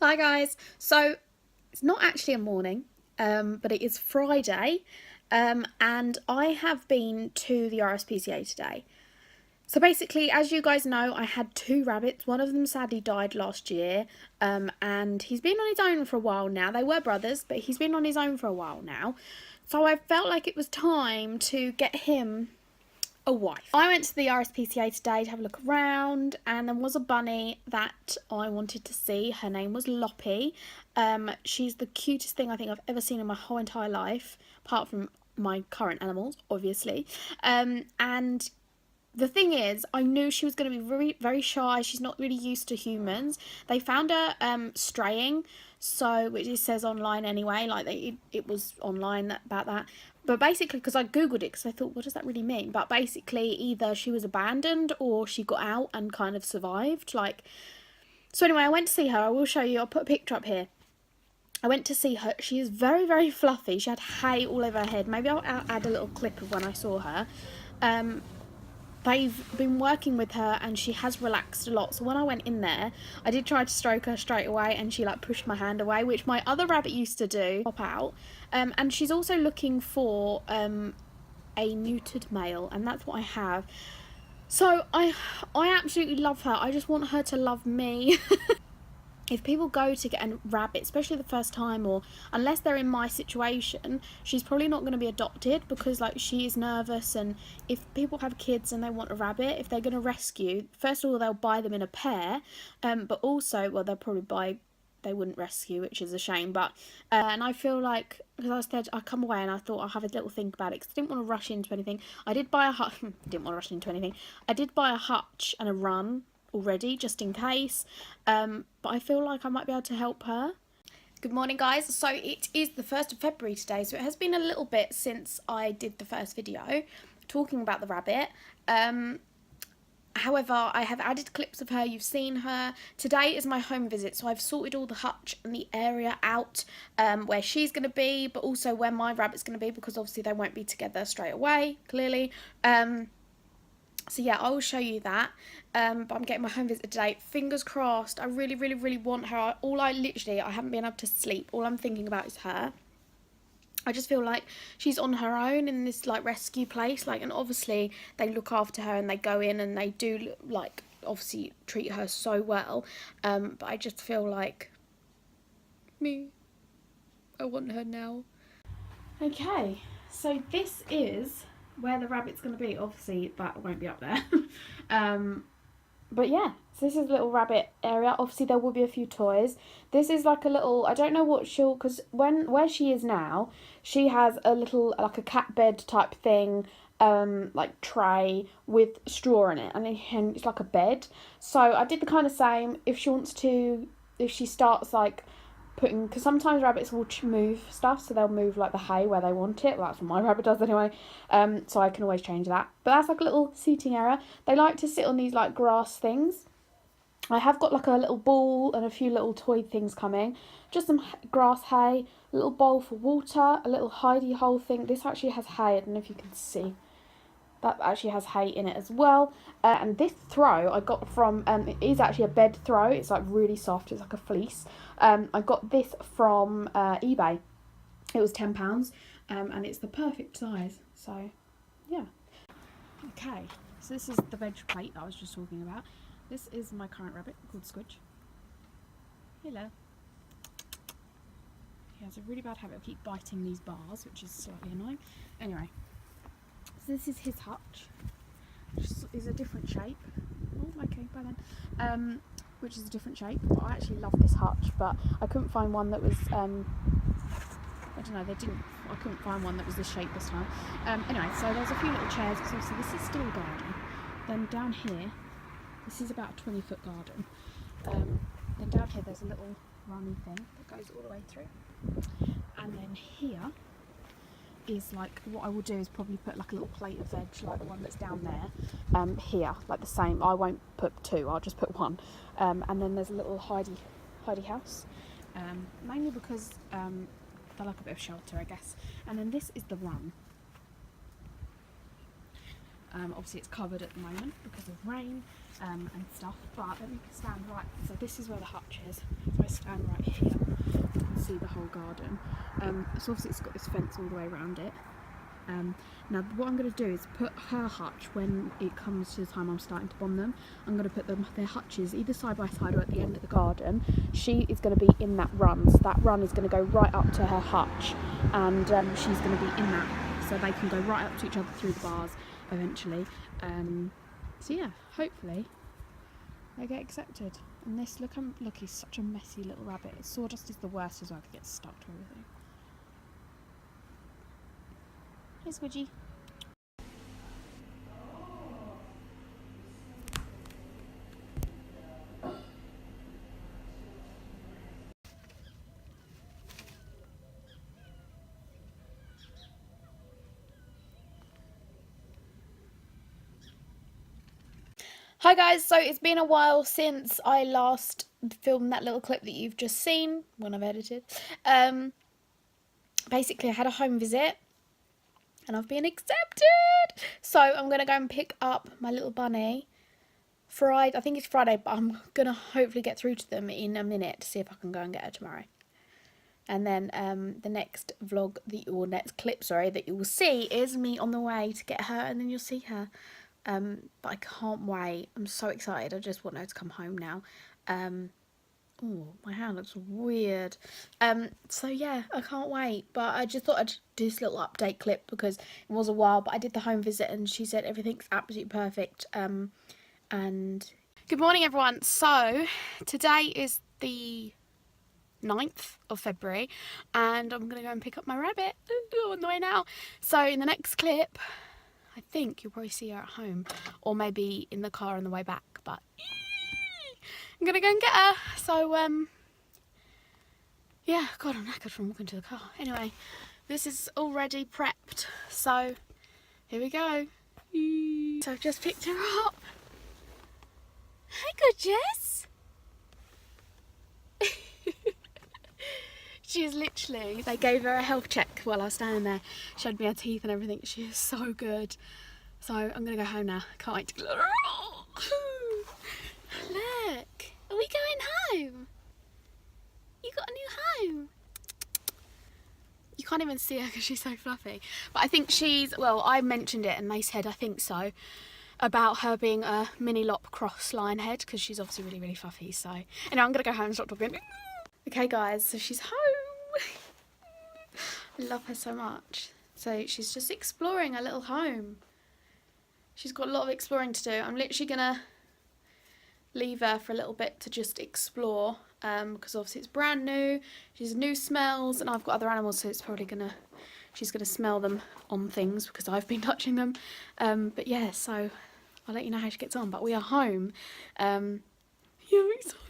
Hi guys, so it's not actually a morning, but it is Friday, and I have been to the RSPCA today. So basically, as you guys know, I had two rabbits. One of them sadly died last year, and he's been on his own for a while now. They were brothers, but he's been on his own for a while now. So I felt like it was time to get him a wife. I went to the RSPCA today to have a look around, and there was a bunny that I wanted to see. Her name was Loppy. She's the cutest thing I think I've ever seen in my whole entire life, apart from my current animals, obviously. And the thing is, I knew she was going to be very, very shy. She's not really used to humans. They found her straying, so which it says online anyway. Like it was online about that. But basically, because I googled it, because I thought, what does that really mean? But basically, either she was abandoned or she got out and kind of survived. Like, so anyway, I went to see her. I will show you. I'll put a picture up here. I went to see her. She is very, very fluffy. She had hay all over her head. Maybe I'll add a little clip of when I saw her. They've been working with her and she has relaxed a lot. So when I went in there, I did try to stroke her straight away and she like pushed my hand away, which my other rabbit used to do, pop out. And she's also looking for a neutered male, and that's what I have. So I absolutely love her. I just want her to love me. If people go to get a rabbit, especially the first time, or unless they're in my situation, she's probably not going to be adopted, because like she is nervous. And if people have kids and they want a rabbit, if they're going to rescue, first of all they'll buy them in a pair, but also, well, they'll probably buy, they wouldn't rescue, which is a shame. But and I feel like, because I said I come away and I thought I'll have a little think about it, because I didn't want to rush into anything. I did buy a hutch. Didn't want to rush into anything. I did buy a hutch and a run already, just in case, but I feel like I might be able to help her. Good morning guys. So it is the 1st of February today, so it has been a little bit since I did the first video talking about the rabbit. However, I have added clips of her. You've seen her. Today is my home visit, so I've sorted all the hutch and the area out, where she's going to be, but also where my rabbit's going to be, because obviously they won't be together straight away, clearly. So yeah, I will show you that, but I'm getting my home visit today. Fingers crossed. I really, really, really want her. I haven't been able to sleep. All I'm thinking about is her. I just feel like she's on her own in this like rescue place, like, and obviously they look after her and they go in and they do like obviously treat her so well, but I just feel like I want her now. Okay, so this is where the rabbit's going to be. Obviously that won't be up there. But yeah, so this is a little rabbit area. Obviously there will be a few toys. This is like a little, I don't know what she'll, because where she is now, she has a little like a cat bed type thing, like tray with straw in it, and it's like a bed. So I did the kind of same. If she wants to, if she starts like putting, because sometimes rabbits will move stuff, so they'll move like the hay where they want it. Well, that's what my rabbit does anyway, so I can always change that. But that's like a little seating area. They like to sit on these like grass things. I have got like a little ball and a few little toy things coming, just some grass hay, a little bowl for water, a little hidey hole thing. This actually has hay. I don't know if you can see. That actually has hay in it as well. And this throw I got from, it is actually a bed throw. It's like really soft. It's like a fleece. I got this from eBay. It was £10, and it's the perfect size. So, yeah. Okay, so this is the veg plate that I was just talking about. This is my current rabbit called Squidge. Hello. He has a really bad habit of keep biting these bars, which is slightly annoying. Anyway. So this is his hutch, which is a different shape. Oh, okay, bye then. Which is a different shape. But I actually love this hutch, but I couldn't find one that was, I don't know, I couldn't find one that was this shape this time. Anyway, so there's a few little chairs, because obviously this is still a garden. Then down here, this is about a 20-foot garden. Then down here there's a little runny thing that goes all the way through. And then here is like, what I will do is probably put like a little plate of veg like the one that's down there, here, like the same. I won't put two, I'll just put one. And then there's a little hidey house, mainly because they like a bit of shelter, I guess. And then this is the run. Obviously it's covered at the moment because of rain and stuff, but let me stand right, so this is where the hutch is. If I stand right here, you can see the whole garden. So obviously it's got this fence all the way around it. Now what I'm going to do is put her hutch, when it comes to the time I'm starting to bomb them, I'm going to put their hutches either side by side or at the end of the garden. She is going to be in that run, so that run is going to go right up to her hutch, and she's going to be in that, so they can go right up to each other through the bars eventually. So yeah, hopefully they get accepted. And this, look, he's such a messy little rabbit. Sawdust is the worst as well, because it gets stuck to everything. Hey, Squidgy. Hi guys, so it's been a while since I last filmed that little clip that you've just seen, when I've edited. Basically I had a home visit and I've been accepted. So I'm going to go and pick up my little bunny Friday. I think it's Friday, but I'm going to hopefully get through to them in a minute to see if I can go and get her tomorrow. And then the next vlog, or next clip, sorry, that you will see is me on the way to get her, and then you'll see her. But I can't wait. I'm so excited. I just want her to come home now. Oh, my hand looks weird. So yeah, I can't wait. But I just thought I'd do this little update clip because it was a while, but I did the home visit and she said everything's absolutely perfect. And good morning, everyone. So today is the 9th of February and I'm gonna go and pick up my rabbit. I'm on the way now. So in the next clip, I think you'll probably see her at home or maybe in the car on the way back, but I'm gonna go and get her. So yeah, God, I'm knackered from walking to the car. Anyway, this is already prepped, so here we go. So I've just picked her up. Hi, gorgeous. She is literally, they gave her a health check while I was standing there, showed me her teeth and everything. She is so good. So I'm gonna go home now. Can't wait to go. Look, are we going home? You got a new home. You can't even see her because she's so fluffy. But I think she's, well, I mentioned it and they said I think so, about her being a mini lop cross line head, because she's obviously really, really fluffy. So anyway, I'm gonna go home and stop talking. Okay guys, so she's home. I love her so much. So she's just exploring her little home. She's got a lot of exploring to do. I'm literally gonna leave her for a little bit to just explore, because obviously it's brand new. She's new smells, and I've got other animals, so it's probably she's gonna smell them on things because I've been touching them. But yeah, so I'll let you know how she gets on. But we are home. Yeah, I'm excited.